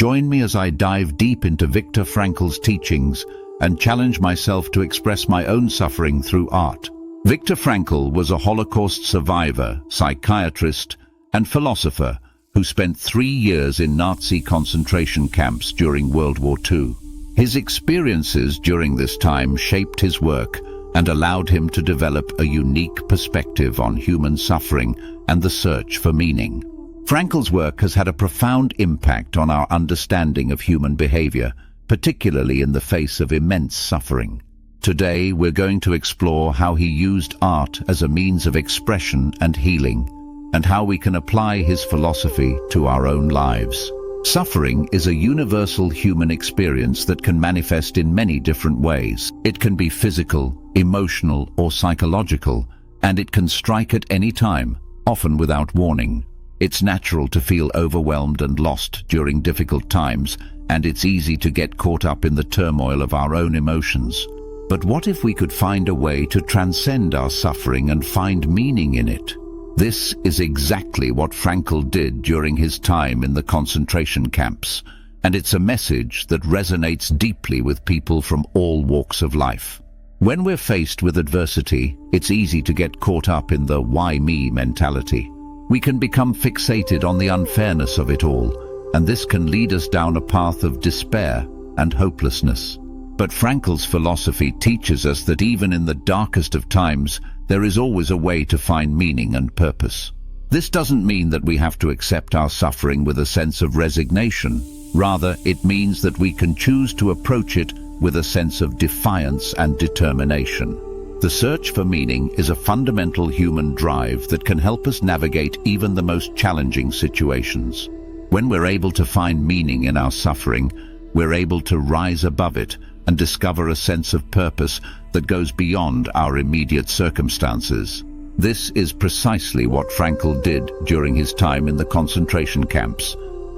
Join me as I dive deep into Viktor Frankl's teachings and challenge myself to express my own suffering through art. Viktor Frankl was a Holocaust survivor, psychiatrist, and philosopher who spent 3 years in Nazi concentration camps during World War II. His experiences during this time shaped his work and allowed him to develop a unique perspective on human suffering and the search for meaning. Frankl's work has had a profound impact on our understanding of human behavior, particularly in the face of immense suffering. Today, we're going to explore how he used art as a means of expression and healing, and how we can apply his philosophy to our own lives. Suffering is a universal human experience that can manifest in many different ways. It can be physical, emotional, or psychological, and it can strike at any time, often without warning. It's natural to feel overwhelmed and lost during difficult times, and it's easy to get caught up in the turmoil of our own emotions. But what if we could find a way to transcend our suffering and find meaning in it? This is exactly what Frankl did during his time in the concentration camps, and it's a message that resonates deeply with people from all walks of life. When we're faced with adversity, it's easy to get caught up in the "why me" mentality. We can become fixated on the unfairness of it all, and this can lead us down a path of despair and hopelessness. But Frankl's philosophy teaches us that even in the darkest of times, there is always a way to find meaning and purpose. This doesn't mean that we have to accept our suffering with a sense of resignation. Rather, it means that we can choose to approach it with a sense of defiance and determination. The search for meaning is a fundamental human drive that can help us navigate even the most challenging situations. When we're able to find meaning in our suffering, we're able to rise above it and discover a sense of purpose that goes beyond our immediate circumstances. This is precisely what Frankl did during his time in the concentration camps,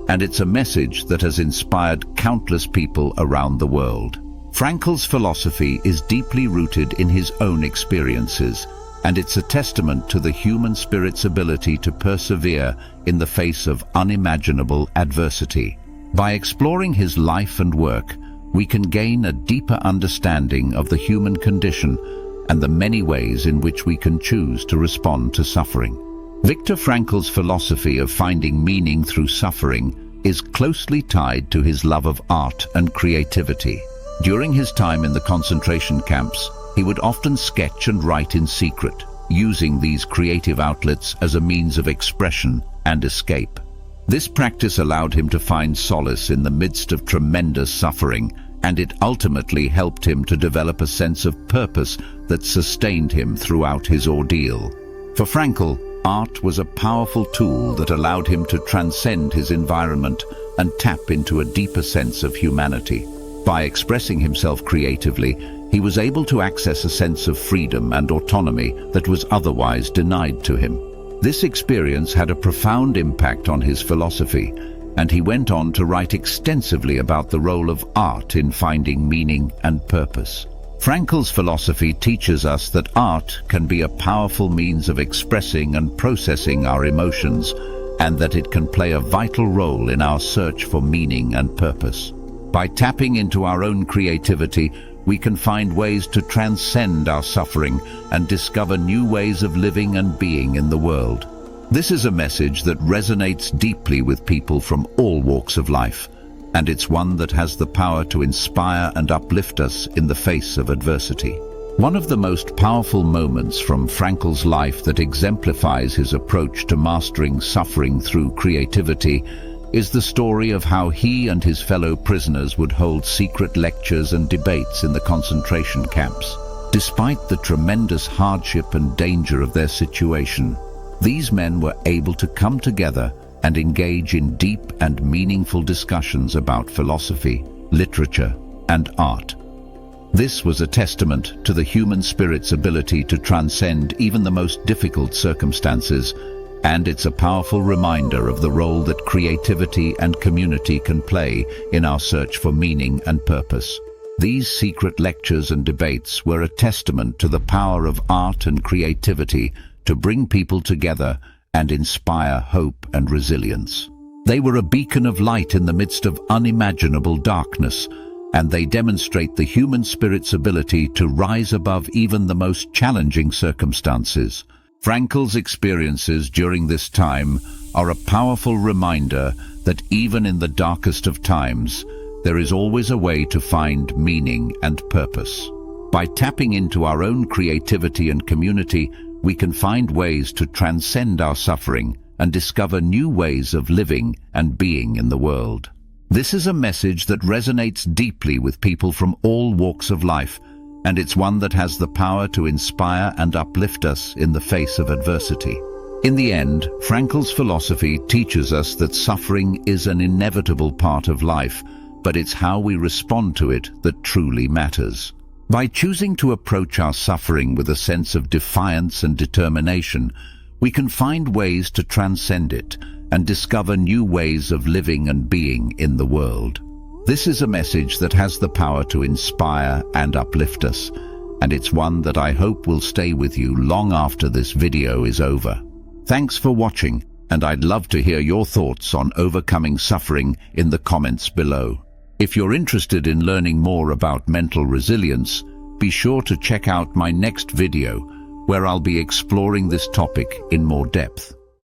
and it's a message that has inspired countless people around the world. Frankl's philosophy is deeply rooted in his own experiences, and it's a testament to the human spirit's ability to persevere in the face of unimaginable adversity. By exploring his life and work, we can gain a deeper understanding of the human condition and the many ways in which we can choose to respond to suffering. Viktor Frankl's philosophy of finding meaning through suffering is closely tied to his love of art and creativity. During his time in the concentration camps, he would often sketch and write in secret, using these creative outlets as a means of expression and escape. This practice allowed him to find solace in the midst of tremendous suffering, and it ultimately helped him to develop a sense of purpose that sustained him throughout his ordeal. For Frankl, art was a powerful tool that allowed him to transcend his environment and tap into a deeper sense of humanity. By expressing himself creatively, he was able to access a sense of freedom and autonomy that was otherwise denied to him. This experience had a profound impact on his philosophy, and he went on to write extensively about the role of art in finding meaning and purpose. Frankl's philosophy teaches us that art can be a powerful means of expressing and processing our emotions, and that it can play a vital role in our search for meaning and purpose. By tapping into our own creativity, we can find ways to transcend our suffering and discover new ways of living and being in the world. This is a message that resonates deeply with people from all walks of life, and it's one that has the power to inspire and uplift us in the face of adversity. One of the most powerful moments from Frankl's life that exemplifies his approach to mastering suffering through creativity is the story of how he and his fellow prisoners would hold secret lectures and debates in the concentration camps. Despite the tremendous hardship and danger of their situation, these men were able to come together and engage in deep and meaningful discussions about philosophy, literature, and art. This was a testament to the human spirit's ability to transcend even the most difficult circumstances, and it's a powerful reminder of the role that creativity and community can play in our search for meaning and purpose. These secret lectures and debates were a testament to the power of art and creativity to bring people together and inspire hope and resilience. They were a beacon of light in the midst of unimaginable darkness, and they demonstrate the human spirit's ability to rise above even the most challenging circumstances. Frankl's experiences during this time are a powerful reminder that even in the darkest of times, there is always a way to find meaning and purpose. By tapping into our own creativity and community, we can find ways to transcend our suffering and discover new ways of living and being in the world. This is a message that resonates deeply with people from all walks of life, and it's one that has the power to inspire and uplift us in the face of adversity. In the end, Frankl's philosophy teaches us that suffering is an inevitable part of life, but it's how we respond to it that truly matters. By choosing to approach our suffering with a sense of defiance and determination, we can find ways to transcend it and discover new ways of living and being in the world. This is a message that has the power to inspire and uplift us, and it's one that I hope will stay with you long after this video is over. Thanks for watching, and I'd love to hear your thoughts on overcoming suffering in the comments below. If you're interested in learning more about mental resilience, be sure to check out my next video, where I'll be exploring this topic in more depth.